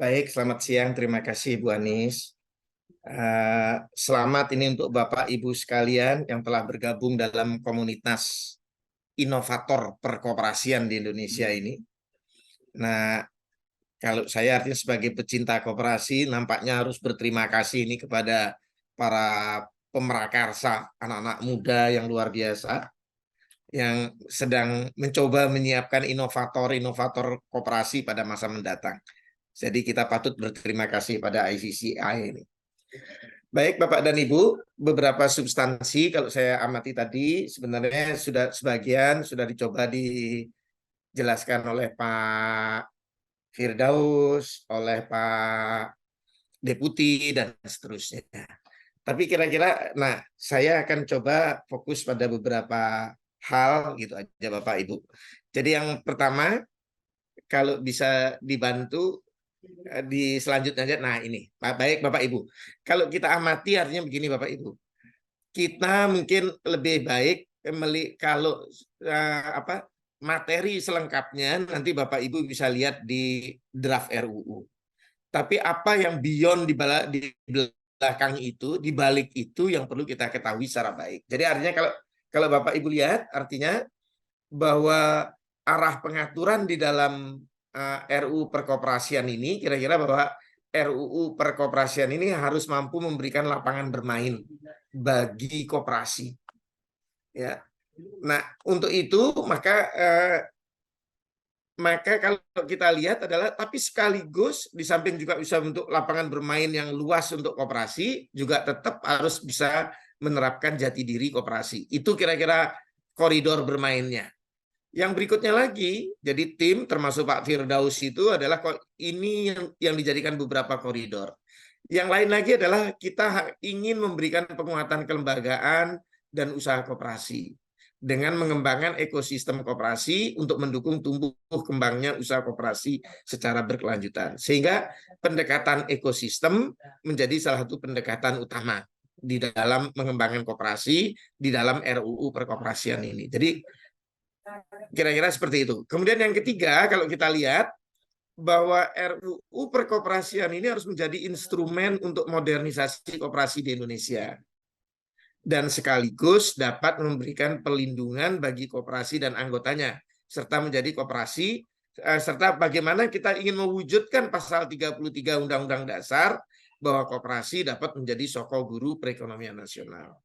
Baik, selamat siang. Terima kasih, Bu Anis. Selamat ini untuk Bapak Ibu sekalian yang telah bergabung dalam komunitas inovator perkoperasian di Indonesia ini. Nah, kalau saya artinya sebagai pecinta koperasi, nampaknya harus berterima kasih ini kepada para pemrakarsa, anak-anak muda yang luar biasa, yang sedang mencoba menyiapkan inovator-inovator koperasi pada masa mendatang. Jadi kita patut berterima kasih pada ICCI ini. Baik Bapak dan Ibu, beberapa substansi kalau saya amati tadi sebenarnya sebagian sudah dicoba dijelaskan oleh Pak Firdaus, oleh Pak Deputi dan seterusnya. Tapi kira-kira, nah saya akan coba fokus pada beberapa hal gitu aja Bapak Ibu. Jadi yang pertama, kalau bisa dibantu di selanjutnya aja. Nah ini, baik Bapak Ibu. Kalau kita amati artinya begini Bapak Ibu. Kita mungkin lebih baik kalau materi selengkapnya nanti Bapak Ibu bisa lihat di draft RUU. Tapi apa yang beyond di belakang itu, di balik itu yang perlu kita ketahui secara baik. Jadi artinya kalau Bapak Ibu lihat artinya bahwa arah pengaturan di dalam RUU perkoperasian ini kira-kira bahwa RUU perkoperasian ini harus mampu memberikan lapangan bermain bagi koperasi. Ya. Nah, untuk itu maka kalau kita lihat adalah tapi sekaligus di samping juga bisa untuk lapangan bermain yang luas untuk koperasi juga tetap harus bisa menerapkan jati diri koperasi. Itu kira-kira koridor bermainnya. Yang berikutnya lagi, jadi tim termasuk Pak Firdaus itu adalah ini yang dijadikan beberapa koridor. Yang lain lagi adalah kita ingin memberikan penguatan kelembagaan dan usaha koperasi dengan mengembangkan ekosistem koperasi untuk mendukung tumbuh kembangnya usaha koperasi secara berkelanjutan. Sehingga pendekatan ekosistem menjadi salah satu pendekatan utama di dalam mengembangkan koperasi di dalam RUU perkoperasian ini. Jadi kira-kira seperti itu. Kemudian yang ketiga, kalau kita lihat bahwa RUU perkoperasian ini harus menjadi instrumen untuk modernisasi koperasi di Indonesia. Dan sekaligus dapat memberikan perlindungan bagi koperasi dan anggotanya, serta menjadi koperasi, serta bagaimana kita ingin mewujudkan pasal 33 Undang-Undang Dasar, bahwa koperasi dapat menjadi soko guru perekonomian nasional.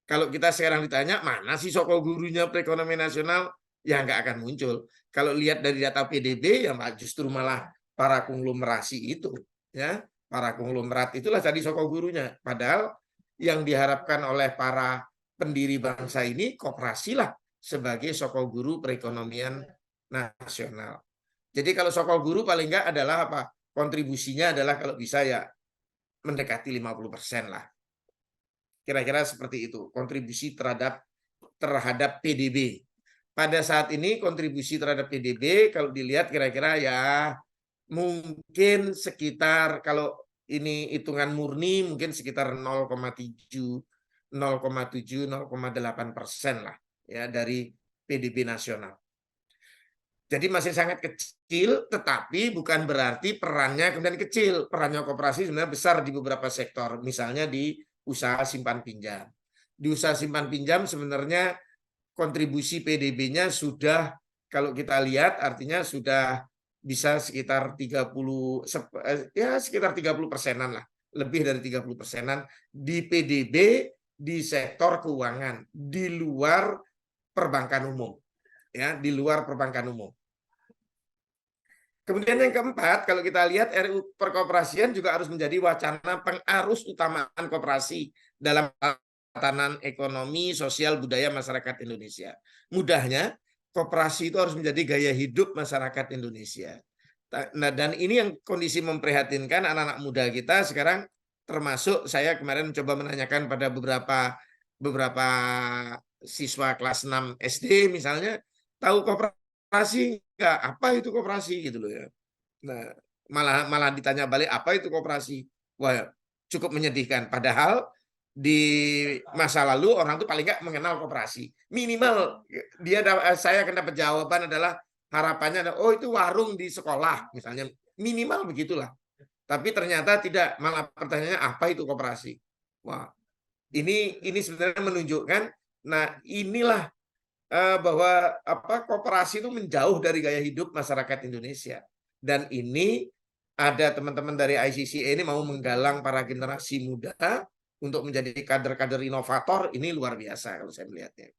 Kalau kita sekarang ditanya, mana sih soko gurunya perekonomian nasional? Ya nggak akan muncul. Kalau lihat dari data PDB, ya justru malah para konglomerasi itu. Ya, para konglomerat itulah tadi soko gurunya. Padahal yang diharapkan oleh para pendiri bangsa ini, koperasilah sebagai soko guru perekonomian nasional. Jadi kalau soko guru paling nggak adalah apa? Kontribusinya adalah kalau bisa ya mendekati 50% lah. Kira-kira seperti itu, kontribusi terhadap PDB. Pada saat ini kontribusi terhadap PDB kalau dilihat kira-kira ya mungkin sekitar, kalau ini hitungan murni mungkin sekitar 0,7, 0,8% lah ya dari PDB nasional. Jadi masih sangat kecil, tetapi bukan berarti perannya kemudian kecil. Perannya koperasi sebenarnya besar di beberapa sektor, misalnya di usaha simpan pinjam. Di usaha simpan pinjam sebenarnya kontribusi PDB-nya sudah, kalau kita lihat artinya sudah bisa sekitar 30, ya sekitar 30%-an lah, lebih dari 30%-an di PDB di sektor keuangan, di luar perbankan umum, ya di luar perbankan umum. Kemudian yang keempat, kalau kita lihat RUU perkoperasian juga harus menjadi wacana pengarus utamaan koperasi dalam tatanan ekonomi, sosial, budaya masyarakat Indonesia. Mudahnya, koperasi itu harus menjadi gaya hidup masyarakat Indonesia. Nah, dan ini yang kondisi memprihatinkan anak-anak muda kita sekarang, termasuk saya kemarin mencoba menanyakan pada beberapa siswa kelas 6 SD misalnya, tahu koperasi nggak? Apa itu koperasi gitu loh ya. Nah, malah ditanya balik apa itu koperasi. Wah, cukup menyedihkan. Padahal di masa lalu orang tuh paling nggak mengenal koperasi. Minimal saya akan dapat jawaban adalah harapannya oh itu warung di sekolah misalnya. Minimal begitulah. Tapi ternyata tidak, malah pertanyaannya apa itu koperasi? Wah, ini sebenarnya menunjukkan, nah inilah bahwa koperasi itu menjauh dari gaya hidup masyarakat Indonesia. Dan ini ada teman-teman dari ICCA ini mau menggalang para generasi muda untuk menjadi kader-kader inovator, ini luar biasa kalau saya melihatnya.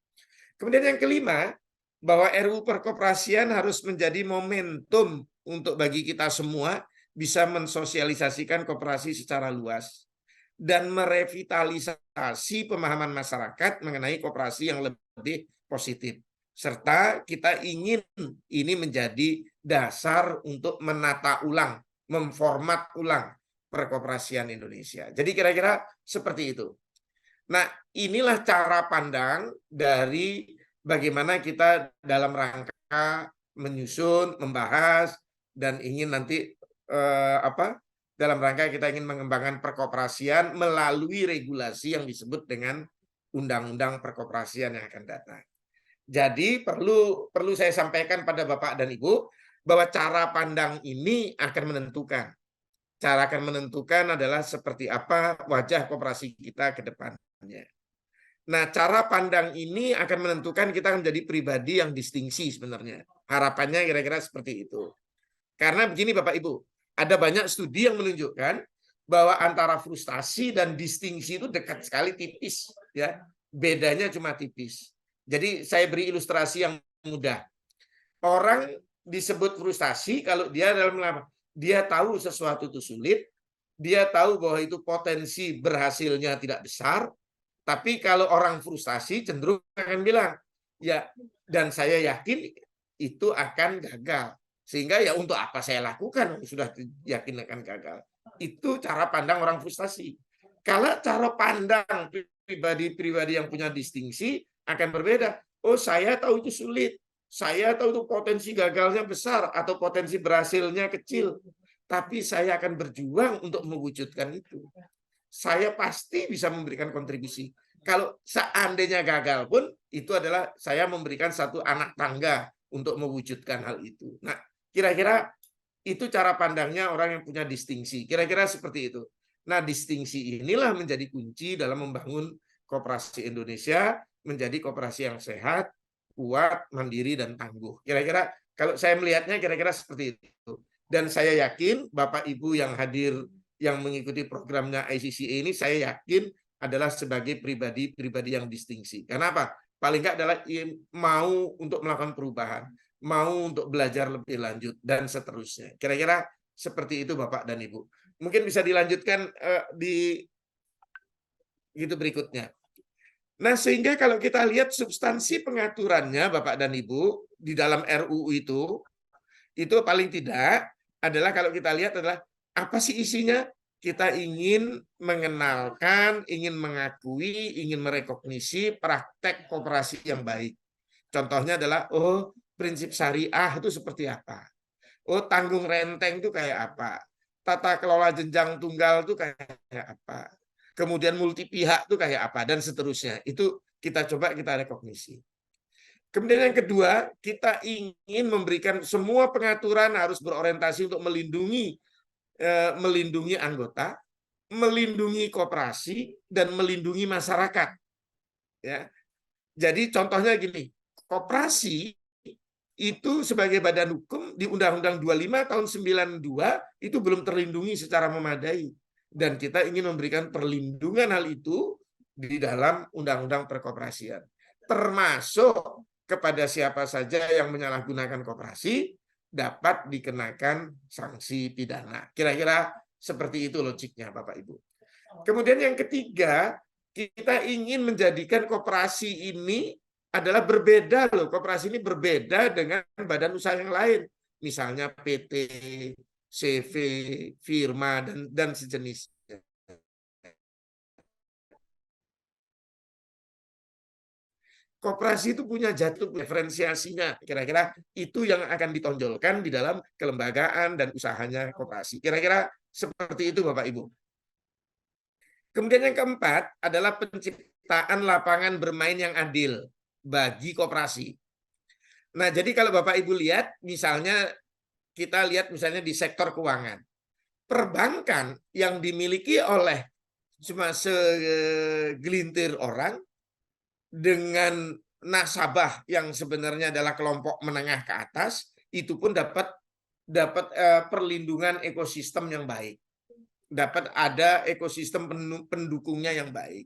Kemudian yang kelima, bahwa RUU Perkoperasian harus menjadi momentum untuk bagi kita semua bisa mensosialisasikan koperasi secara luas dan merevitalisasi pemahaman masyarakat mengenai koperasi yang lebih positif. Serta kita ingin ini menjadi dasar untuk menata ulang, memformat ulang perkoperasian Indonesia. Jadi kira-kira seperti itu. Nah, inilah cara pandang dari bagaimana kita dalam rangka menyusun, membahas, dan ingin nanti dalam rangka kita ingin mengembangkan perkoperasian melalui regulasi yang disebut dengan Undang-Undang Perkoperasian yang akan datang. Jadi perlu saya sampaikan pada Bapak dan Ibu bahwa cara pandang ini akan menentukan. Cara akan menentukan adalah seperti apa wajah koperasi kita ke depan. Nah, cara pandang ini akan menentukan kita menjadi pribadi yang distingsi sebenarnya. Harapannya kira-kira seperti itu. Karena begini Bapak Ibu, ada banyak studi yang menunjukkan bahwa antara frustasi dan distingsi itu dekat sekali, tipis, ya. Bedanya cuma tipis. Jadi saya beri ilustrasi yang mudah. Orang disebut frustasi kalau dia tahu sesuatu itu sulit, dia tahu bahwa itu potensi berhasilnya tidak besar. Tapi kalau orang frustasi cenderung akan bilang, ya, dan saya yakin itu akan gagal. Sehingga ya untuk apa saya lakukan, sudah yakin akan gagal. Itu cara pandang orang frustasi. Kalau cara pandang pribadi-pribadi yang punya distingsi akan berbeda. Oh, saya tahu itu sulit. Saya tahu itu potensi gagalnya besar atau potensi berhasilnya kecil. Tapi saya akan berjuang untuk mewujudkan itu. Saya pasti bisa memberikan kontribusi. Kalau seandainya gagal pun, itu adalah saya memberikan satu anak tangga untuk mewujudkan hal itu. Nah, kira-kira itu cara pandangnya orang yang punya distingsi. Kira-kira seperti itu. Nah, distingsi inilah menjadi kunci dalam membangun koperasi Indonesia menjadi koperasi yang sehat, kuat, mandiri, dan tangguh. Kira-kira kalau saya melihatnya kira-kira seperti itu. Dan saya yakin Bapak Ibu yang hadir yang mengikuti programnya ICCA ini, saya yakin adalah sebagai pribadi-pribadi yang distingsi. Karena apa? Paling nggak adalah mau untuk melakukan perubahan, mau untuk belajar lebih lanjut, dan seterusnya. Kira-kira seperti itu Bapak dan Ibu. Mungkin bisa dilanjutkan di gitu berikutnya. Nah, sehingga kalau kita lihat substansi pengaturannya Bapak dan Ibu di dalam RUU itu paling tidak adalah kalau kita lihat adalah apa sih isinya? Kita ingin mengenalkan, ingin mengakui, ingin merekognisi praktek koperasi yang baik. Contohnya adalah, oh, prinsip syariah itu seperti apa? Oh, tanggung renteng itu kayak apa? Tata kelola jenjang tunggal itu kayak apa? Kemudian multi pihak itu kayak apa? Dan seterusnya. Itu kita coba kita rekognisi. Kemudian yang kedua, kita ingin memberikan semua pengaturan harus berorientasi untuk melindungi anggota, melindungi koperasi, dan melindungi masyarakat. Ya. Jadi contohnya gini, koperasi itu sebagai badan hukum di Undang-Undang 25 tahun 92 itu belum terlindungi secara memadai. Dan kita ingin memberikan perlindungan hal itu di dalam Undang-Undang Perkoperasian. Termasuk kepada siapa saja yang menyalahgunakan koperasi dapat dikenakan sanksi pidana. Kira-kira seperti itu logiknya Bapak Ibu. Kemudian yang ketiga, kita ingin menjadikan koperasi ini adalah berbeda loh. Koperasi ini berbeda dengan badan usaha yang lain. Misalnya PT, CV, firma, dan sejenisnya. Koperasi itu punya jatuh diferensiasinya. Kira-kira itu yang akan ditonjolkan di dalam kelembagaan dan usahanya koperasi. Kira-kira seperti itu Bapak Ibu. Kemudian yang keempat adalah penciptaan lapangan bermain yang adil bagi koperasi. Nah, jadi kalau Bapak Ibu lihat, misalnya kita lihat misalnya di sektor keuangan. Perbankan yang dimiliki oleh cuma segelintir orang dengan nasabah yang sebenarnya adalah kelompok menengah ke atas, itu pun dapat perlindungan ekosistem yang baik. Dapat ada ekosistem pendukungnya yang baik.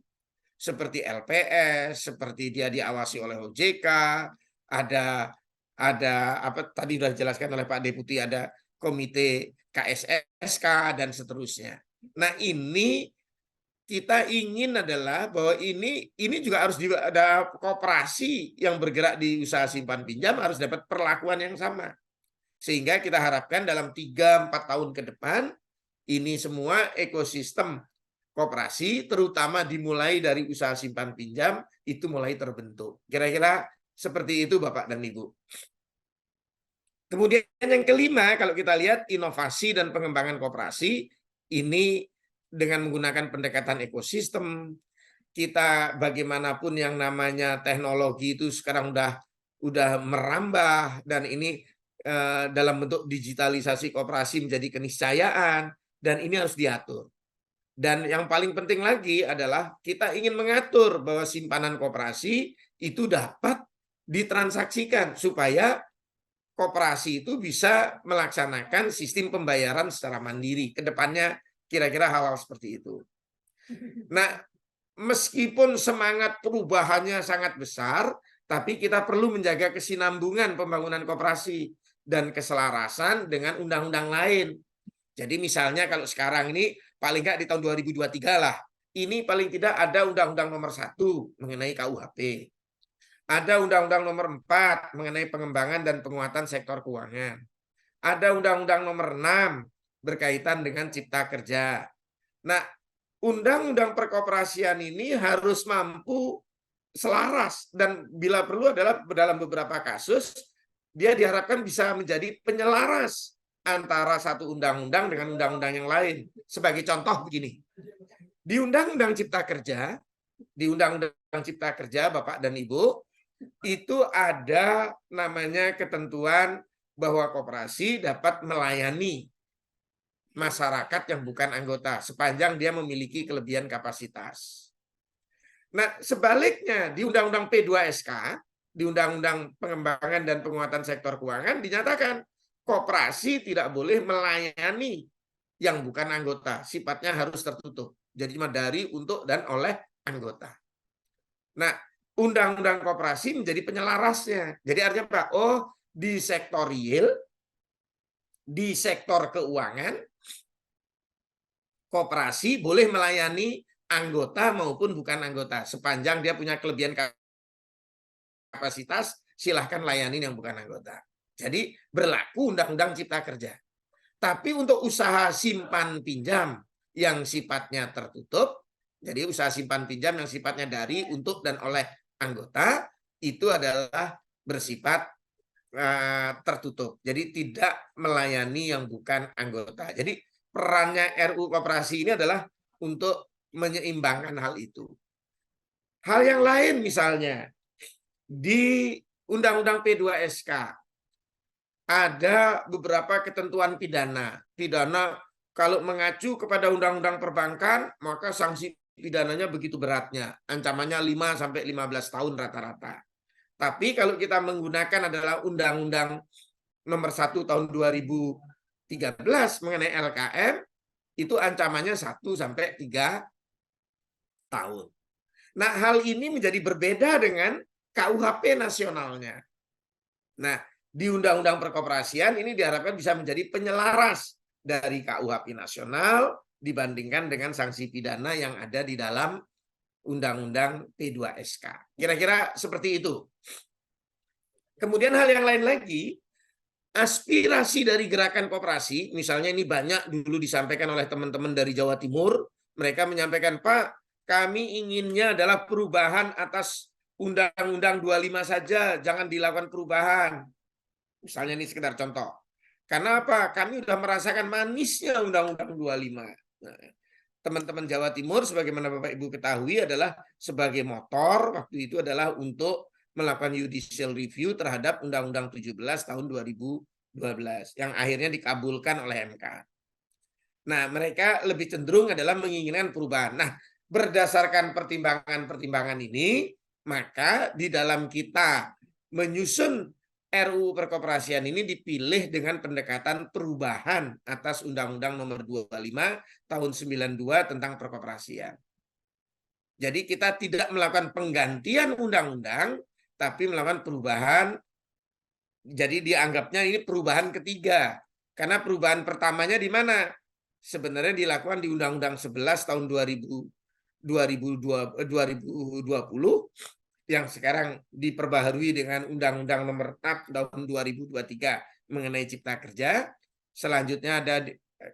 Seperti LPS, seperti dia diawasi oleh OJK, ada apa tadi sudah dijelaskan oleh Pak Deputi, ada komite KSSK dan seterusnya. Nah, ini kita ingin adalah bahwa ini juga harus ada koperasi yang bergerak di usaha simpan pinjam harus dapat perlakuan yang sama. Sehingga kita harapkan dalam 3-4 tahun ke depan ini semua ekosistem koperasi, terutama dimulai dari usaha simpan pinjam, itu mulai terbentuk. Kira-kira seperti itu Bapak dan Ibu. Kemudian yang kelima, kalau kita lihat inovasi dan pengembangan koperasi, ini dengan menggunakan pendekatan ekosistem, kita bagaimanapun yang namanya teknologi itu sekarang udah merambah, dan ini dalam bentuk digitalisasi koperasi menjadi keniscayaan, dan ini harus diatur. Dan yang paling penting lagi adalah kita ingin mengatur bahwa simpanan koperasi itu dapat ditransaksikan supaya koperasi itu bisa melaksanakan sistem pembayaran secara mandiri. Kedepannya kira-kira hal-hal seperti itu. Nah, meskipun semangat perubahannya sangat besar, tapi kita perlu menjaga kesinambungan pembangunan koperasi dan keselarasan dengan undang-undang lain. Jadi misalnya kalau sekarang ini paling nggak di tahun 2023 lah, ini paling tidak ada Undang-Undang Nomor 1 mengenai KUHP. Ada Undang-Undang Nomor 4 mengenai pengembangan dan penguatan sektor keuangan. Ada Undang-Undang Nomor 6 berkaitan dengan Cipta Kerja. Nah, Undang-Undang Perkoperasian ini harus mampu selaras dan bila perlu adalah dalam beberapa kasus dia diharapkan bisa menjadi penyelaras antara satu undang-undang dengan undang-undang yang lain. Sebagai contoh begini, di Undang-Undang Cipta Kerja, Bapak dan Ibu, itu ada namanya ketentuan bahwa koperasi dapat melayani masyarakat yang bukan anggota sepanjang dia memiliki kelebihan kapasitas. Nah, sebaliknya di Undang-Undang P2SK, di Undang-Undang Pengembangan dan Penguatan Sektor Keuangan dinyatakan koperasi tidak boleh melayani yang bukan anggota, sifatnya harus tertutup. Jadi cuma dari, untuk, dan oleh anggota. Nah, Undang-Undang Koperasi menjadi penyelarasnya. Jadi artinya apa? Oh, di sektor real, di sektor keuangan, koperasi boleh melayani anggota maupun bukan anggota. Sepanjang dia punya kelebihan kapasitas, silahkan layani yang bukan anggota. Jadi berlaku Undang-Undang Cipta Kerja. Tapi untuk usaha simpan pinjam yang sifatnya tertutup, jadi usaha simpan pinjam yang sifatnya dari, untuk, dan oleh anggota, itu adalah bersifat tertutup. Jadi tidak melayani yang bukan anggota. Jadi perannya RUU Koperasi ini adalah untuk menyeimbangkan hal itu. Hal yang lain misalnya, di Undang-Undang P2SK, ada beberapa ketentuan pidana. Pidana kalau mengacu kepada Undang-Undang Perbankan, maka sanksi pidananya begitu beratnya. Ancamannya 5-15 tahun rata-rata. Tapi kalau kita menggunakan adalah Undang-Undang Nomor 1 tahun 2013 mengenai LKM, itu ancamannya 1-3 tahun. Nah, hal ini menjadi berbeda dengan KUHP nasionalnya. Nah, di Undang-Undang Perkoperasian ini diharapkan bisa menjadi penyelaras dari KUHP nasional dibandingkan dengan sanksi pidana yang ada di dalam Undang-Undang P2SK. Kira-kira seperti itu. Kemudian hal yang lain lagi, aspirasi dari gerakan koperasi, misalnya ini banyak dulu disampaikan oleh teman-teman dari Jawa Timur, mereka menyampaikan, Pak, kami inginnya adalah perubahan atas Undang-Undang 25 saja, jangan dilakukan perubahan. Misalnya ini sekedar contoh. Karena apa? Kami sudah merasakan manisnya Undang-Undang 25. Nah, teman-teman Jawa Timur, sebagaimana Bapak Ibu ketahui, adalah sebagai motor, waktu itu adalah untuk melakukan judicial review terhadap Undang-Undang 17 tahun 2012. yang akhirnya dikabulkan oleh MK. Nah, mereka lebih cenderung adalah menginginkan perubahan. Nah, berdasarkan pertimbangan-pertimbangan ini, maka di dalam kita menyusun RUU Perkoperasian ini dipilih dengan pendekatan perubahan atas Undang-Undang Nomor 25 Tahun 92 tentang perkoperasian. Jadi kita tidak melakukan penggantian undang-undang, tapi melakukan perubahan. Jadi dianggapnya ini perubahan ketiga. Karena perubahan pertamanya di mana? Sebenarnya dilakukan di Undang-Undang 11 tahun 2020 yang sekarang diperbaharui dengan Undang-Undang Nomor 6 tahun 2023 mengenai Cipta Kerja. Selanjutnya ada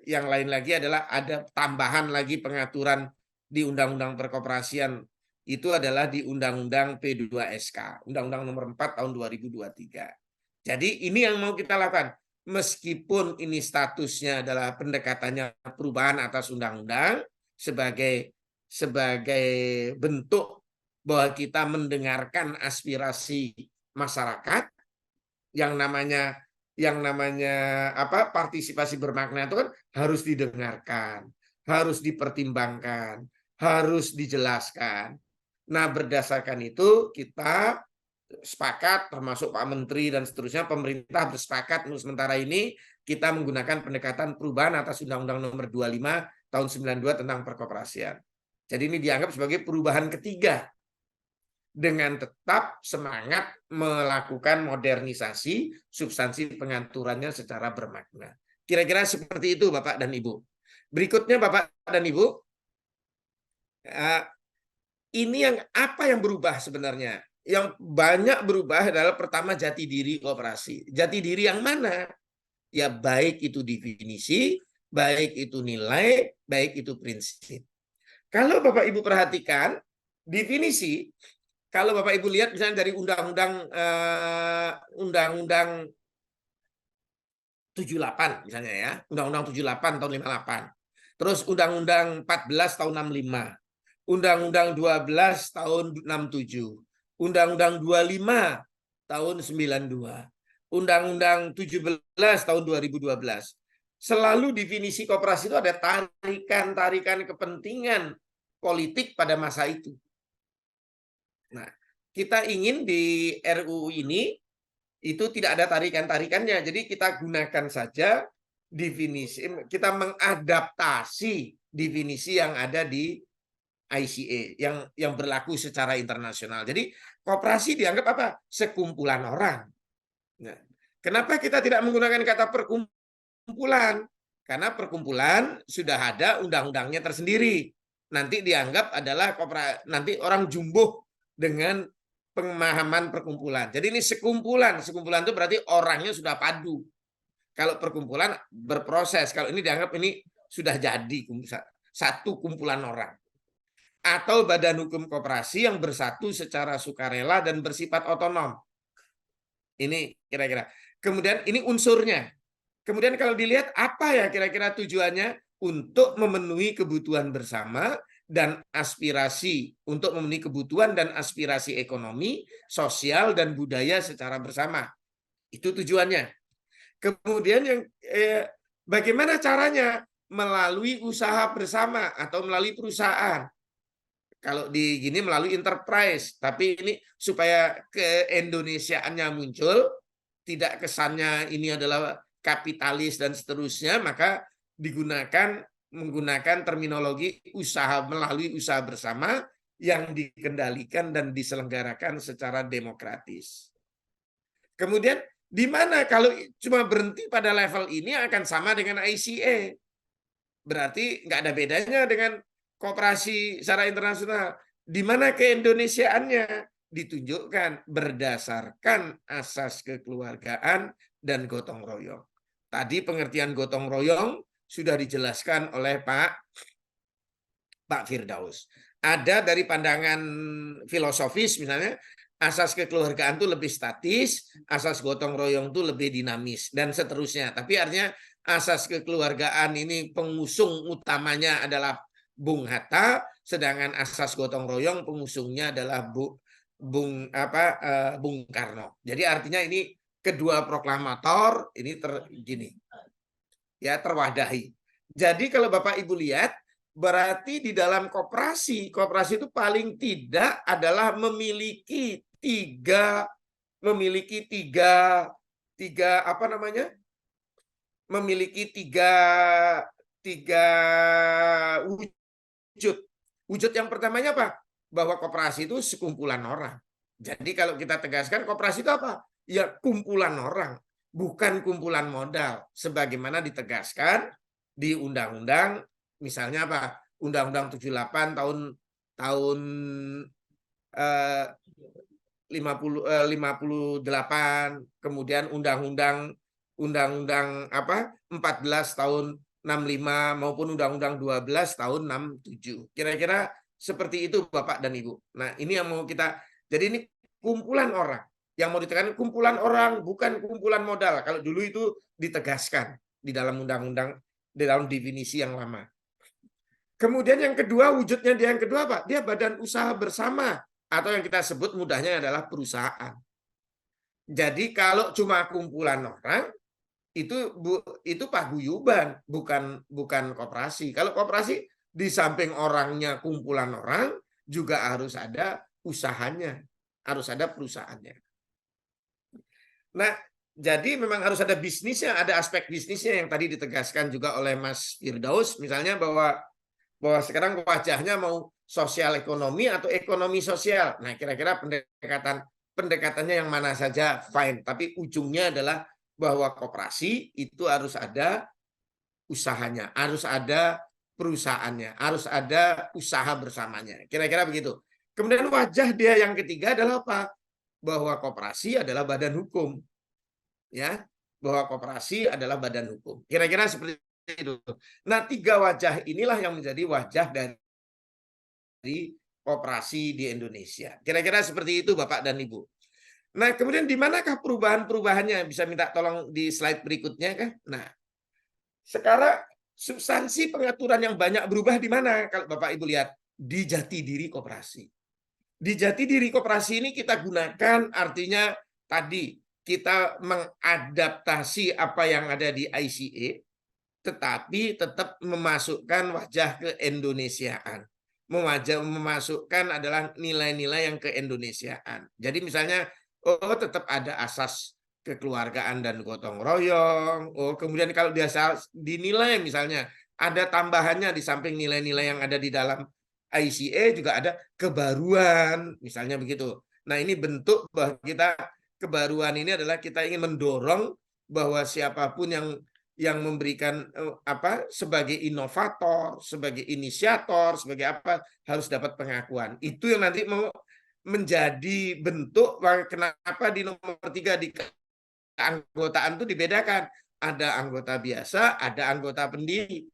yang lain lagi adalah ada tambahan lagi pengaturan di Undang-Undang Perkoperasian, itu adalah di Undang-Undang P2SK, Undang-Undang Nomor 4 tahun 2023. Jadi ini yang mau kita lakukan. Meskipun ini statusnya adalah pendekatannya perubahan atas undang-undang sebagai bentuk bahwa kita mendengarkan aspirasi masyarakat, yang namanya partisipasi bermakna itu kan harus didengarkan, harus dipertimbangkan, harus dijelaskan. Nah, berdasarkan itu kita sepakat, termasuk Pak Menteri dan seterusnya, pemerintah bersepakat untuk sementara ini kita menggunakan pendekatan perubahan atas Undang-Undang Nomor 25 tahun 92 tentang perkoperasian. Jadi ini dianggap sebagai perubahan ketiga dengan tetap semangat melakukan modernisasi substansi pengaturannya secara bermakna. Kira-kira seperti itu Bapak dan Ibu. Berikutnya Bapak dan Ibu, ini apa yang berubah sebenarnya? Yang banyak berubah adalah pertama jati diri koperasi. Jati diri yang mana? Ya baik itu definisi, baik itu nilai, baik itu prinsip. Kalau Bapak Ibu perhatikan definisi, kalau Bapak Ibu lihat misalnya dari Undang-Undang 78 misalnya ya, Undang-Undang 78 tahun 58. Terus Undang-Undang 14 tahun 65. Undang-Undang 12 tahun 67. Undang-Undang 25 tahun 92. Undang-Undang 17 tahun 2012. Selalu definisi koperasi itu ada tarikan-tarikan kepentingan politik pada masa itu. Nah, kita ingin di RUU ini itu tidak ada tarikan-tarikannya. Jadi kita gunakan saja definisi, kita mengadaptasi definisi yang ada di ICA yang berlaku secara internasional. Jadi koperasi dianggap apa? Sekumpulan orang. Nah, kenapa kita tidak menggunakan kata perkumpulan? Karena perkumpulan sudah ada undang-undangnya tersendiri. Nanti dianggap adalah nanti orang jumbo dengan pemahaman perkumpulan. Jadi ini sekumpulan. Sekumpulan itu berarti orangnya sudah padu. Kalau perkumpulan berproses. Kalau ini dianggap ini sudah jadi satu kumpulan orang. Atau badan hukum koperasi yang bersatu secara sukarela dan bersifat otonom. Ini kira-kira. Kemudian ini unsurnya. Kemudian kalau dilihat apa ya kira-kira tujuannya? Untuk memenuhi kebutuhan bersama dan aspirasi, untuk memenuhi kebutuhan dan aspirasi ekonomi, sosial, dan budaya secara bersama. Itu tujuannya. Kemudian yang bagaimana caranya? Melalui usaha bersama atau melalui perusahaan. Kalau di gini melalui enterprise, tapi ini supaya keindonesiaannya muncul, tidak kesannya ini adalah kapitalis dan seterusnya, maka menggunakan terminologi usaha melalui usaha bersama yang dikendalikan dan diselenggarakan secara demokratis. Kemudian di mana kalau cuma berhenti pada level ini akan sama dengan ICA. Berarti nggak ada bedanya dengan koperasi secara internasional. Di mana keindonesiaannya ditunjukkan berdasarkan asas kekeluargaan dan gotong royong. Tadi pengertian gotong royong sudah dijelaskan oleh Pak Firdaus. Ada dari pandangan filosofis misalnya, asas kekeluargaan itu lebih statis, asas gotong royong itu lebih dinamis, dan seterusnya. Tapi artinya asas kekeluargaan ini pengusung utamanya adalah Bung Hatta, sedangkan asas gotong royong pengusungnya adalah Bung Karno. Jadi artinya ini kedua proklamator ini gini ya, terwadahi. Jadi kalau Bapak Ibu lihat, berarti di dalam koperasi itu paling tidak adalah memiliki tiga apa namanya? Memiliki tiga wujud. Wujud yang pertamanya apa? Bahwa koperasi itu sekumpulan orang. Jadi kalau kita tegaskan koperasi itu apa? Ya kumpulan orang, bukan kumpulan modal. Sebagaimana ditegaskan di undang-undang, misalnya apa? Undang-undang 78 tahun 58, kemudian undang-undang apa 14 tahun 65 maupun undang-undang 12 tahun 67. Kira-kira seperti itu Bapak dan Ibu. Nah, ini yang mau kita, jadi ini kumpulan orang. Yang mau ditekan kumpulan orang, bukan kumpulan modal. Kalau dulu itu ditegaskan di dalam undang-undang, di dalam definisi yang lama. Kemudian yang kedua, wujudnya dia yang kedua Pak, dia badan usaha bersama atau yang kita sebut mudahnya adalah perusahaan. Jadi kalau cuma kumpulan orang itu paguyuban, bukan koperasi. Kalau koperasi di samping orangnya kumpulan orang juga harus ada usahanya, harus ada perusahaannya. Nah, jadi memang harus ada bisnisnya, ada aspek bisnisnya yang tadi ditegaskan juga oleh Mas Firdaus, misalnya bahwa sekarang wajahnya mau sosial ekonomi atau ekonomi sosial. Nah, kira-kira pendekatannya yang mana saja fine, tapi ujungnya adalah bahwa koperasi itu harus ada usahanya, harus ada perusahaannya, harus ada usaha bersamanya. Kira-kira begitu. Kemudian wajah dia yang ketiga adalah apa? Bahwa koperasi adalah badan hukum. Ya, bahwa koperasi adalah badan hukum. Kira-kira seperti itu. Nah, tiga wajah inilah yang menjadi wajah dari koperasi di Indonesia. Kira-kira seperti itu Bapak dan Ibu. Nah, kemudian di manakah perubahan-perubahannya? Bisa minta tolong di slide berikutnya kah? Nah, sekarang substansi pengaturan yang banyak berubah di mana? Kalau Bapak Ibu lihat, di jati diri koperasi. Di jati diri koperasi ini kita gunakan artinya tadi kita mengadaptasi apa yang ada di ICA, tetapi tetap memasukkan wajah keindonesiaan. Memasukkan adalah nilai-nilai yang keindonesiaan. Jadi misalnya, tetap ada asas kekeluargaan dan gotong royong. Kemudian kalau dia dinilai misalnya ada tambahannya di samping nilai-nilai yang ada di dalam ICA juga ada kebaruan, misalnya begitu. Nah, ini bentuk bahwa kita kebaruan ini adalah kita ingin mendorong bahwa siapapun yang memberikan sebagai inovator, sebagai inisiator, sebagai apa harus dapat pengakuan. Itu yang nanti mau menjadi bentuk kenapa di nomor 3 di keanggotaan itu dibedakan. Ada anggota biasa, ada anggota pendiri.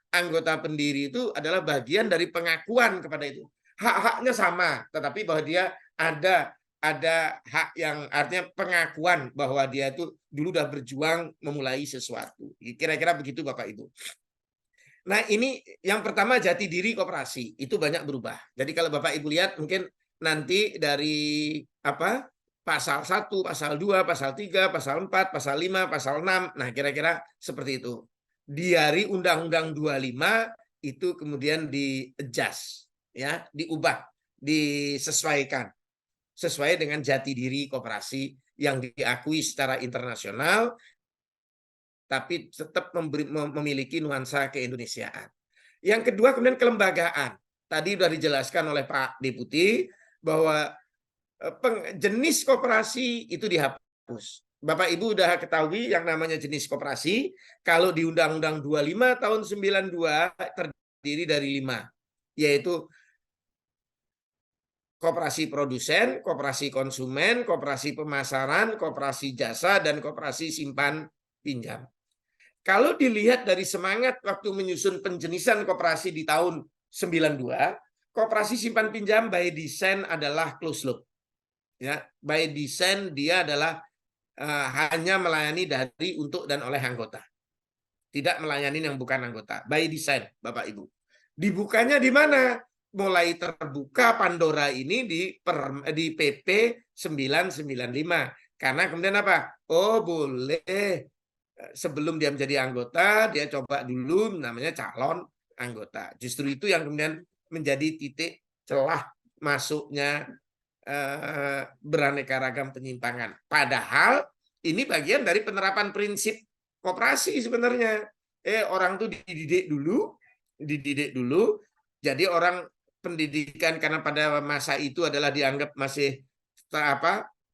Anggota pendiri itu adalah bagian dari pengakuan kepada itu. Hak-haknya sama, tetapi bahwa dia ada hak yang artinya pengakuan bahwa dia itu dulu udah berjuang memulai sesuatu. Kira-kira begitu Bapak Ibu. Nah, ini yang pertama jati diri koperasi itu banyak berubah. Jadi kalau Bapak Ibu lihat mungkin nanti dari pasal 1, pasal 2, pasal 3, pasal 4, pasal 5, pasal 6. Nah, kira-kira seperti itu. Dari Undang-Undang 25 itu kemudian di-adjust, ya, diubah, disesuaikan sesuai dengan jati diri koperasi yang diakui secara internasional tapi tetap memiliki nuansa keindonesiaan. Yang kedua kemudian kelembagaan. Tadi sudah dijelaskan oleh Pak Deputi bahwa jenis koperasi itu dihapus. Bapak Ibu sudah ketahui yang namanya jenis koperasi, kalau di Undang-Undang 25 tahun 92 terdiri dari 5, yaitu koperasi produsen, koperasi konsumen, koperasi pemasaran, koperasi jasa, dan koperasi simpan pinjam. Kalau dilihat dari semangat waktu menyusun penjenisan koperasi di tahun 92, koperasi simpan pinjam by design adalah closed loop. Ya, by design dia adalah hanya melayani dari, untuk, dan oleh anggota. Tidak melayani yang bukan anggota. By design, Bapak Ibu. Dibukanya di mana? mulai terbuka Pandora ini di PP 995. Karena kemudian apa? Oh, boleh sebelum dia menjadi anggota, dia coba dulu namanya calon anggota. Justru itu yang kemudian menjadi titik celah masuknya beraneka ragam penyimpangan. Padahal ini bagian dari penerapan prinsip koperasi sebenarnya. Orang tuh dididik dulu. Jadi orang pendidikan karena pada masa itu adalah dianggap masih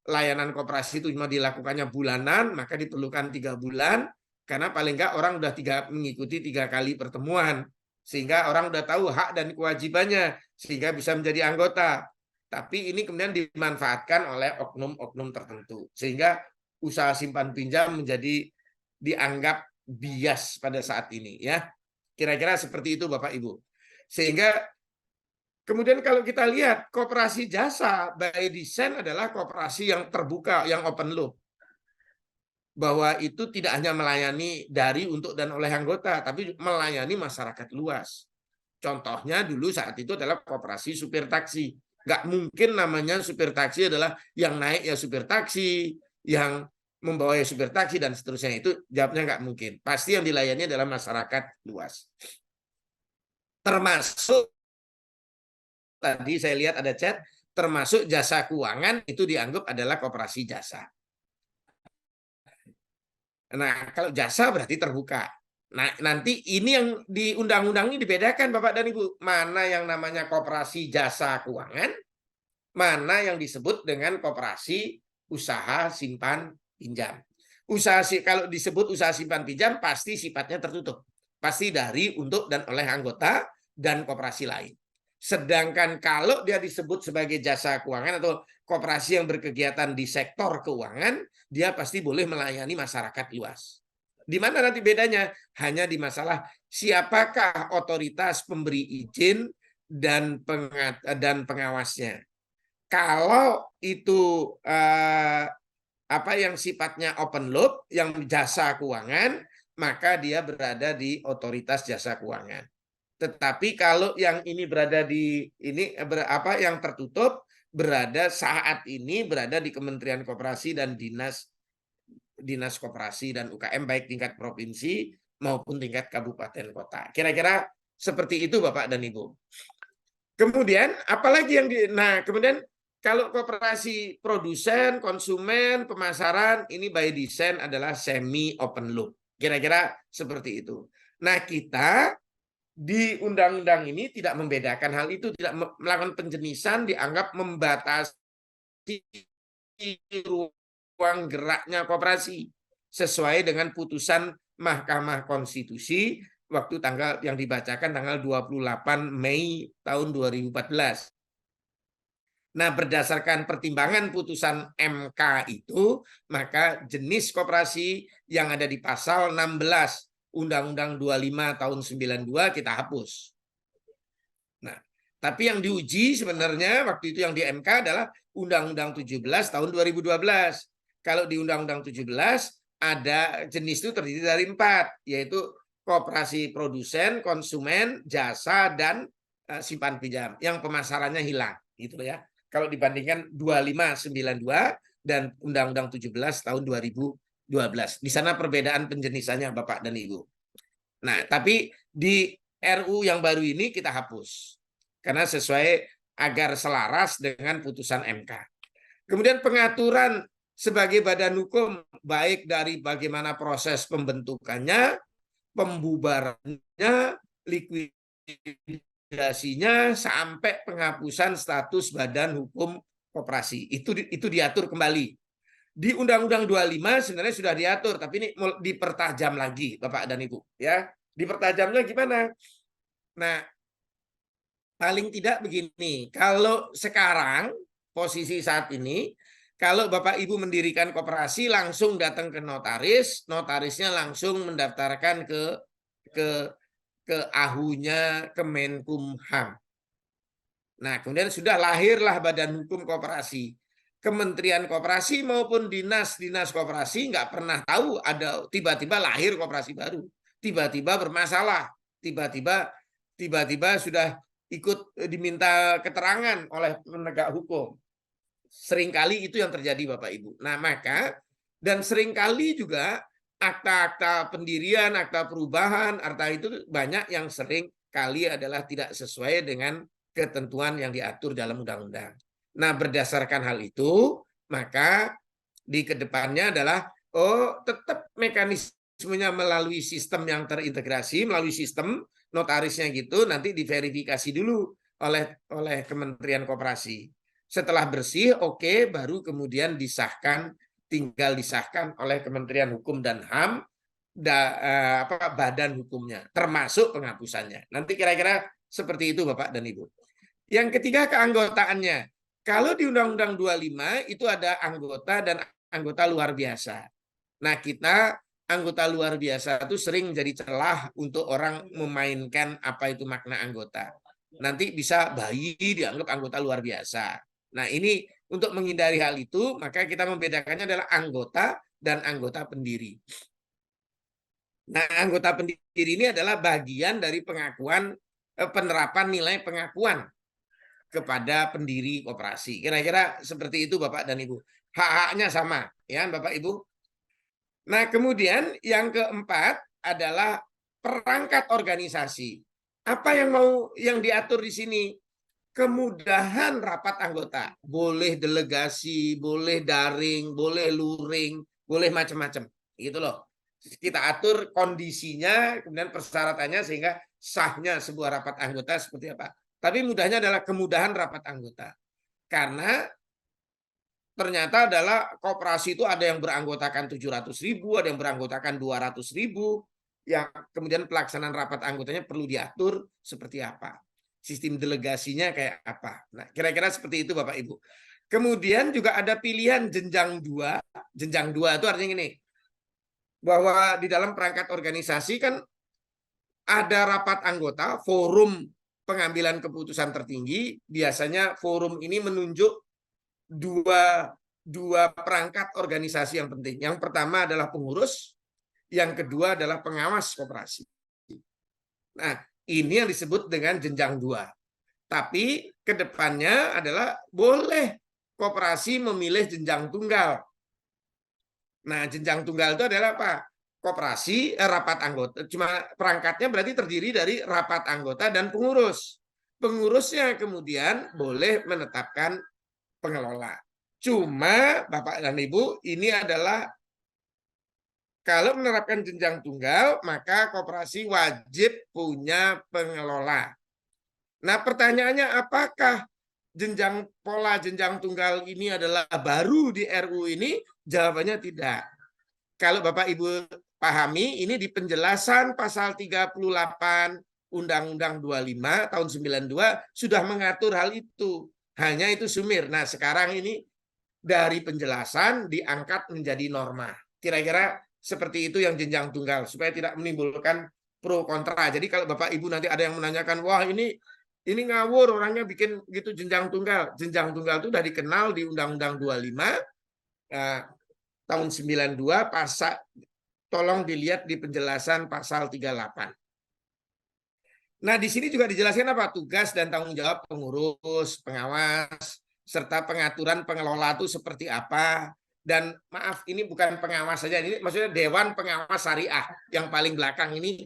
layanan koperasi itu cuma dilakukannya bulanan, maka diperlukan 3 bulan karena paling enggak orang udah mengikuti 3 kali pertemuan sehingga orang udah tahu hak dan kewajibannya sehingga bisa menjadi anggota. Tapi ini kemudian dimanfaatkan oleh oknum-oknum tertentu sehingga usaha simpan pinjam menjadi dianggap bias pada saat ini ya. Kira-kira seperti itu Bapak Ibu. Sehingga kemudian kalau kita lihat koperasi jasa by design adalah koperasi yang terbuka, yang open loop. Bahwa itu tidak hanya melayani dari, untuk, dan oleh anggota, tapi melayani masyarakat luas. Contohnya dulu saat itu adalah koperasi supir taksi. Nggak mungkin namanya supir taksi adalah yang naik ya supir taksi, yang membawa ya supir taksi, dan seterusnya. Itu jawabnya nggak mungkin. Pasti yang dilayani adalah masyarakat luas. Termasuk tadi saya lihat ada chat, termasuk jasa keuangan itu dianggap adalah koperasi jasa. Nah, kalau jasa berarti terbuka. Nah, nanti ini yang di undang-undang ini dibedakan Bapak dan Ibu. Mana yang namanya koperasi jasa keuangan, mana yang disebut dengan koperasi usaha simpan pinjam. Kalau disebut usaha simpan pinjam pasti sifatnya tertutup. Pasti dari, untuk, dan oleh anggota dan koperasi lain. Sedangkan kalau dia disebut sebagai jasa keuangan atau koperasi yang berkegiatan di sektor keuangan, dia pasti boleh melayani masyarakat luas. Di mana nanti bedanya? Hanya di masalah siapakah otoritas pemberi izin dan pengawasnya. Kalau itu yang sifatnya open loop, yang jasa keuangan, maka dia berada di otoritas jasa keuangan. Tetapi kalau yang ini berada di yang tertutup, saat ini berada di Kementerian Koperasi dan Dinas Koperasi dan UKM baik tingkat provinsi maupun tingkat kabupaten kota. Kira-kira seperti itu Bapak dan Ibu. Kemudian apalagi yang kemudian kalau koperasi produsen, konsumen, pemasaran ini by design adalah semi open loop. Kira-kira seperti itu. Nah, kita di undang-undang ini tidak membedakan hal itu, tidak melakukan penjenisan, dianggap membatasi ruang geraknya koperasi sesuai dengan putusan Mahkamah Konstitusi waktu tanggal yang dibacakan tanggal 28 Mei tahun 2014. Nah, berdasarkan pertimbangan putusan MK itu, maka jenis koperasi yang ada di pasal 16 Undang-Undang 25 tahun 92 kita hapus. Nah, tapi yang diuji sebenarnya waktu itu yang di MK adalah Undang-Undang 17 tahun 2012. Kalau di Undang-Undang 17 ada jenis itu terdiri dari 4, yaitu koperasi produsen, konsumen, jasa, dan simpan pinjam. Yang pemasarannya hilang, gitu ya. Kalau dibandingkan 2592 dan Undang-Undang 17 tahun 2012. Di sana perbedaan penjenisannya Bapak dan Ibu. Nah, tapi di RU yang baru ini kita hapus. Karena sesuai agar selaras dengan putusan MK. Kemudian pengaturan sebagai badan hukum, baik dari bagaimana proses pembentukannya, pembubarannya, likuidasinya, sampai penghapusan status badan hukum koperasi. Itu diatur kembali. Di Undang-Undang 25 sebenarnya sudah diatur, tapi ini dipertajam lagi, Bapak dan Ibu. Ya, dipertajamnya gimana? Nah, paling tidak begini, kalau sekarang posisi saat ini, kalau Bapak Ibu mendirikan koperasi langsung datang ke notaris, notarisnya langsung mendaftarkan ke AHU-nya Kemenkumham. Nah, kemudian sudah lahirlah Badan Hukum Koperasi. Kementerian Koperasi maupun dinas-dinas koperasi nggak pernah tahu ada tiba-tiba lahir koperasi baru, tiba-tiba bermasalah, tiba-tiba sudah ikut diminta keterangan oleh penegak hukum. Seringkali itu yang terjadi Bapak Ibu. Nah, maka dan seringkali juga akta-akta pendirian, akta perubahan, akta itu banyak yang sering kali adalah tidak sesuai dengan ketentuan yang diatur dalam undang-undang. Nah, berdasarkan hal itu, maka di kedepannya adalah tetap mekanismenya melalui sistem yang terintegrasi, melalui sistem notarisnya gitu, nanti diverifikasi dulu oleh Kementerian Koperasi. Setelah bersih, oke, baru kemudian disahkan, tinggal disahkan oleh Kementerian Hukum dan HAM, badan hukumnya, termasuk penghapusannya. Nanti kira-kira seperti itu Bapak dan Ibu. Yang ketiga, keanggotaannya. Kalau di Undang-Undang 25 itu ada anggota dan anggota luar biasa. Nah, kita anggota luar biasa itu sering menjadi celah untuk orang memainkan apa itu makna anggota. Nanti bisa bayi dianggap anggota luar biasa. Nah, ini untuk menghindari hal itu, maka kita membedakannya adalah anggota dan anggota pendiri. Nah, anggota pendiri ini adalah bagian dari pengakuan, penerapan nilai pengakuan kepada pendiri koperasi. Kira-kira seperti itu Bapak dan Ibu. Hak-haknya sama, ya Bapak Ibu. Nah, kemudian yang keempat adalah perangkat organisasi. Apa yang diatur di sini? Kemudahan rapat anggota, boleh delegasi, boleh daring, boleh luring, boleh macam-macam, gitu loh. Kita atur kondisinya, kemudian persyaratannya sehingga sahnya sebuah rapat anggota seperti apa. Tapi mudahnya adalah kemudahan rapat anggota, karena ternyata adalah koperasi itu ada yang beranggotakan 700.000, ada yang beranggotakan 200.000, yang kemudian pelaksanaan rapat anggotanya perlu diatur seperti apa. Sistem delegasinya kayak apa. Nah, kira-kira seperti itu Bapak Ibu. Kemudian juga ada pilihan jenjang 2. Jenjang 2 itu artinya gini, bahwa di dalam perangkat organisasi kan ada rapat anggota, forum pengambilan keputusan tertinggi. Biasanya forum ini menunjuk dua perangkat organisasi yang penting. Yang pertama adalah pengurus, yang kedua adalah pengawas koperasi. Nah, ini yang disebut dengan jenjang 2. Tapi kedepannya adalah boleh koperasi memilih jenjang tunggal. Nah, jenjang tunggal itu adalah apa? Koperasi, rapat anggota. Cuma perangkatnya berarti terdiri dari rapat anggota dan pengurus. Pengurusnya kemudian boleh menetapkan pengelola. Cuma Bapak dan Ibu, ini adalah kalau menerapkan jenjang tunggal, maka koperasi wajib punya pengelola. Nah, pertanyaannya apakah pola jenjang tunggal ini adalah baru di RU ini? Jawabannya tidak. Kalau Bapak Ibu pahami, ini di penjelasan pasal 38 Undang-Undang 25 tahun 92 sudah mengatur hal itu. Hanya itu sumir. Nah, sekarang ini dari penjelasan diangkat menjadi norma. Kira-kira seperti itu yang jenjang tunggal, supaya tidak menimbulkan pro kontra. Jadi kalau Bapak Ibu nanti ada yang menanyakan, wah ini ngawur orangnya bikin gitu jenjang tunggal. Jenjang tunggal itu sudah dikenal di Undang-Undang 25 tahun 92, pasal, tolong dilihat di penjelasan pasal 38. Nah, di sini juga dijelaskan apa? Tugas dan tanggung jawab pengurus, pengawas, serta pengaturan pengelola itu seperti apa. Dan maaf, ini bukan pengawas saja, ini maksudnya Dewan Pengawas Syariah yang paling belakang ini.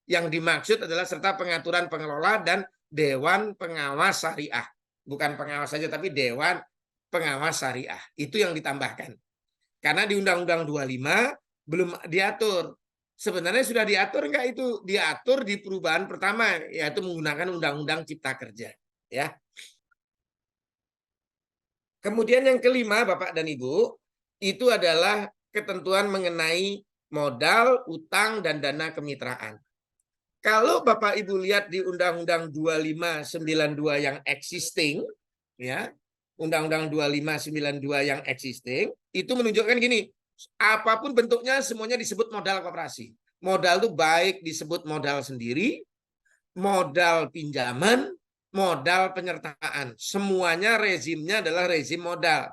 Yang dimaksud adalah serta pengaturan pengelola dan Dewan Pengawas Syariah. Bukan pengawas saja, tapi Dewan Pengawas Syariah. Itu yang ditambahkan. Karena di Undang-Undang 25 belum diatur. Sebenarnya sudah diatur enggak itu? Diatur di perubahan pertama, yaitu menggunakan Undang-Undang Cipta Kerja. Ya. Kemudian yang kelima, Bapak dan Ibu, itu adalah ketentuan mengenai modal, utang, dan dana kemitraan. Kalau Bapak Ibu lihat di Undang-Undang 2592 yang existing, ya, Undang-Undang 2592 yang existing, itu menunjukkan gini, apapun bentuknya semuanya disebut modal koperasi. Modal itu baik disebut modal sendiri, modal pinjaman, modal penyertaan. Semuanya rezimnya adalah rezim modal.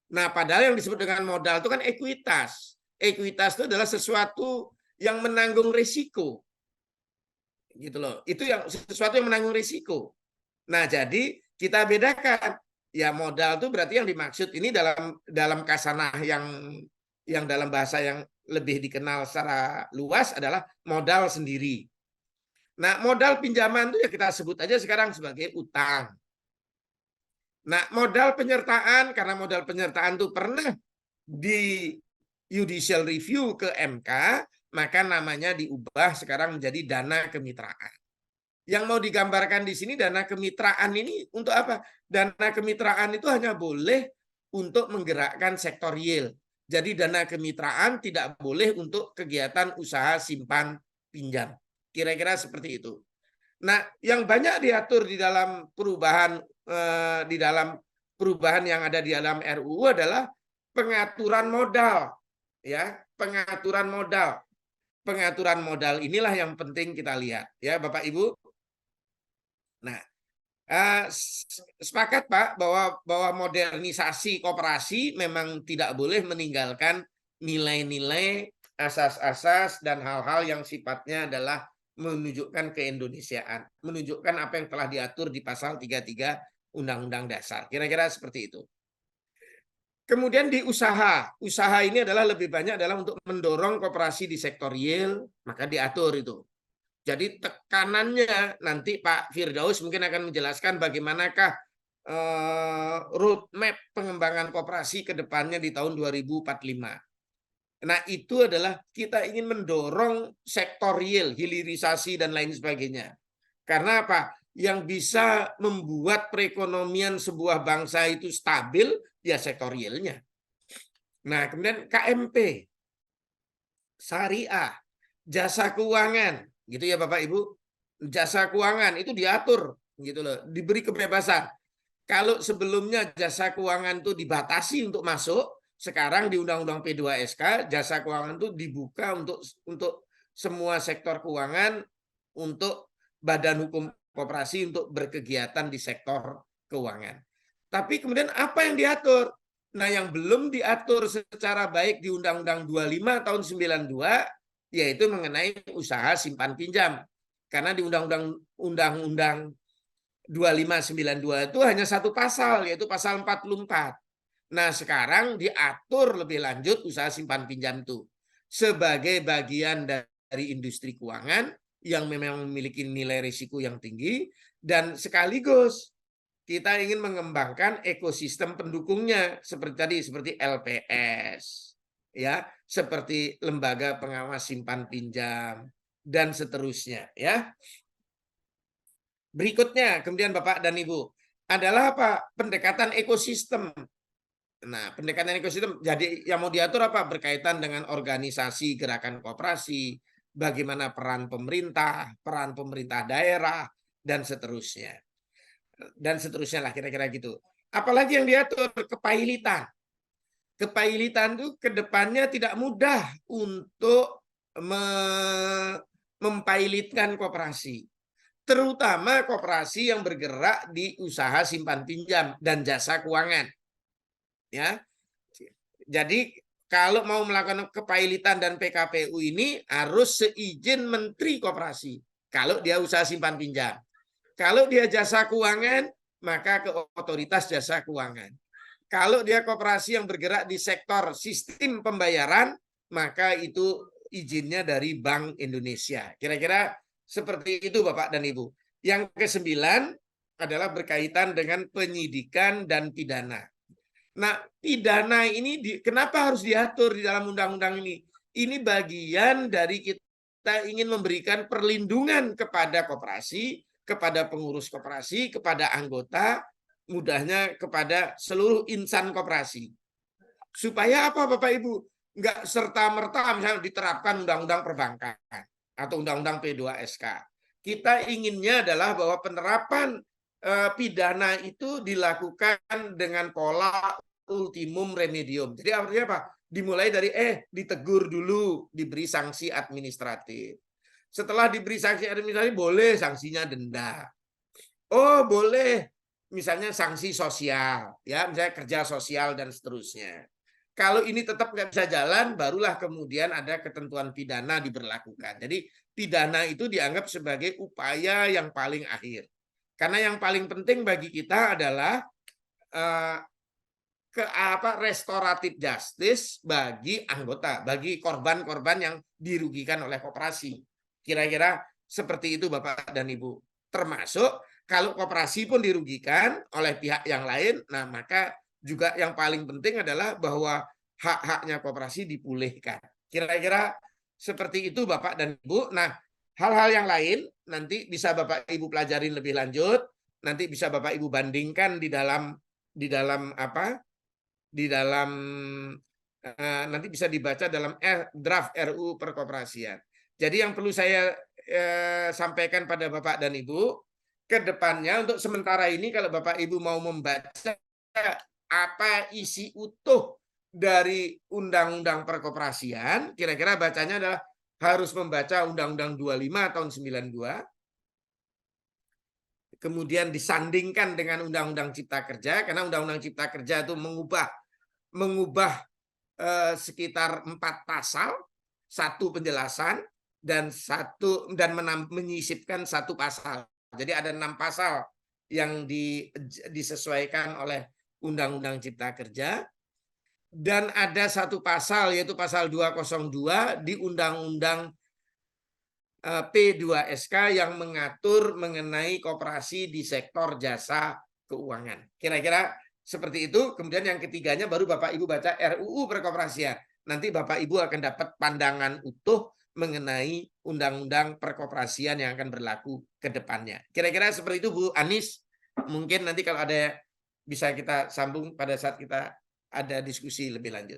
Nah, padahal yang disebut dengan modal itu kan ekuitas. Ekuitas itu adalah sesuatu yang menanggung risiko. gitu loh. Itu yang sesuatu yang menanggung risiko. Nah, jadi kita bedakan ya, modal itu berarti yang dimaksud ini dalam kasanah yang dalam bahasa yang lebih dikenal secara luas adalah modal sendiri. Nah, modal pinjaman itu ya kita sebut aja sekarang sebagai utang. Nah, modal penyertaan, karena modal penyertaan itu pernah di judicial review ke MK, maka namanya diubah sekarang menjadi dana kemitraan. Yang mau digambarkan di sini dana kemitraan ini untuk apa? Dana kemitraan itu hanya boleh untuk menggerakkan sektor real. Jadi dana kemitraan tidak boleh untuk kegiatan usaha simpan pinjam. Kira-kira seperti itu. Nah, yang banyak diatur di dalam perubahan yang ada di dalam RUU adalah pengaturan modal, ya, pengaturan modal. Pengaturan modal inilah yang penting kita lihat, ya, Bapak Ibu. Nah, sepakat Pak bahwa modernisasi koperasi memang tidak boleh meninggalkan nilai-nilai, asas-asas dan hal-hal yang sifatnya adalah menunjukkan keindonesiaan, menunjukkan apa yang telah diatur di pasal 33 Undang-Undang Dasar. Kira-kira seperti itu. Kemudian di usaha ini adalah lebih banyak adalah untuk mendorong koperasi di sektor real, maka diatur itu. Jadi tekanannya nanti Pak Firdaus mungkin akan menjelaskan bagaimanakah roadmap pengembangan koperasi ke depannya di tahun 2045. Nah, itu adalah kita ingin mendorong sektor real, hilirisasi dan lain sebagainya. Karena apa? Yang bisa membuat perekonomian sebuah bangsa itu stabil, ya sektor realnya. Nah, kemudian KMP, syariah, jasa keuangan, gitu ya Bapak Ibu. Jasa keuangan itu diatur, gitu loh, diberi kebebasan. Kalau sebelumnya jasa keuangan itu dibatasi untuk masuk, sekarang di Undang-Undang P2SK jasa keuangan itu dibuka untuk semua sektor keuangan, untuk badan hukum koperasi untuk berkegiatan di sektor keuangan. Tapi kemudian apa yang diatur? Nah, yang belum diatur secara baik di Undang-Undang 25 tahun 92 yaitu mengenai usaha simpan pinjam. Karena di Undang-Undang 2592 itu hanya satu pasal, yaitu pasal 44. Nah, sekarang diatur lebih lanjut usaha simpan pinjam itu sebagai bagian dari industri keuangan yang memang memiliki nilai risiko yang tinggi, dan sekaligus kita ingin mengembangkan ekosistem pendukungnya seperti LPS, ya, seperti lembaga pengawas simpan pinjam dan seterusnya, ya. Berikutnya, kemudian Bapak dan Ibu, adalah apa? Pendekatan ekosistem. Nah, pendekatan ekosistem, jadi yang mau diatur apa? Berkaitan dengan organisasi gerakan koperasi, bagaimana peran pemerintah daerah, dan seterusnya. Dan seterusnya lah kira-kira gitu. Apalagi yang diatur? Kepailitan. Kepailitan itu kedepannya tidak mudah untuk mempailitkan koperasi, terutama koperasi yang bergerak di usaha simpan pinjam dan jasa keuangan. Ya, jadi kalau mau melakukan kepailitan dan PKPU ini harus seizin Menteri Koperasi. Kalau dia usaha simpan pinjam, kalau dia jasa keuangan maka ke otoritas jasa keuangan. Kalau dia koperasi yang bergerak di sektor sistem pembayaran maka itu izinnya dari Bank Indonesia. Kira-kira seperti itu Bapak dan Ibu. Yang ke-9 adalah berkaitan dengan penyidikan dan pidana. Nah, pidana ini kenapa harus diatur di dalam undang-undang ini? Ini bagian dari kita ingin memberikan perlindungan kepada koperasi, kepada pengurus koperasi, kepada anggota, mudahnya kepada seluruh insan koperasi. Supaya apa Bapak Ibu? Enggak serta-merta misalnya diterapkan undang-undang perbankan atau undang-undang P2SK. Kita inginnya adalah bahwa penerapan pidana itu dilakukan dengan pola ultimum remedium. Jadi artinya apa? Dimulai dari ditegur dulu, diberi sanksi administratif. Setelah diberi sanksi administratif boleh sanksinya denda. Oh, boleh misalnya sanksi sosial, ya, misalnya kerja sosial dan seterusnya. Kalau ini tetap nggak bisa jalan, barulah kemudian ada ketentuan pidana diberlakukan. Jadi pidana itu dianggap sebagai upaya yang paling akhir. Karena yang paling penting bagi kita adalah restoratif justice bagi anggota, bagi korban-korban yang dirugikan oleh koperasi. Kira-kira seperti itu Bapak dan Ibu. Termasuk kalau koperasi pun dirugikan oleh pihak yang lain, nah maka juga yang paling penting adalah bahwa hak-haknya koperasi dipulihkan. Kira-kira seperti itu Bapak dan Ibu. Nah, hal-hal yang lain nanti bisa Bapak Ibu pelajarin lebih lanjut, nanti bisa Bapak Ibu bandingkan di dalam nanti bisa dibaca dalam draft RUU Perkoperasian. Jadi yang perlu saya sampaikan pada Bapak dan Ibu, ke depannya untuk sementara ini kalau Bapak Ibu mau membaca apa isi utuh dari Undang-Undang Perkoperasian, kira-kira bacanya adalah harus membaca Undang-Undang 25 tahun 92, kemudian disandingkan dengan Undang-Undang Cipta Kerja, karena Undang-Undang Cipta Kerja itu mengubah sekitar 4 pasal, 1 penjelasan dan menyisipkan 1 pasal. Jadi ada 6 pasal yang disesuaikan oleh Undang-Undang Cipta Kerja, dan ada 1 pasal yaitu pasal 202 di Undang-Undang P2SK yang mengatur mengenai koperasi di sektor jasa keuangan. Kira-kira seperti itu. Kemudian yang ketiganya baru Bapak Ibu baca RUU Perkoperasian. Nanti Bapak Ibu akan dapat pandangan utuh mengenai Undang-Undang Perkoperasian yang akan berlaku ke depannya. Kira-kira seperti itu Bu Anis. Mungkin nanti kalau ada bisa kita sambung pada saat kita ada diskusi lebih lanjut.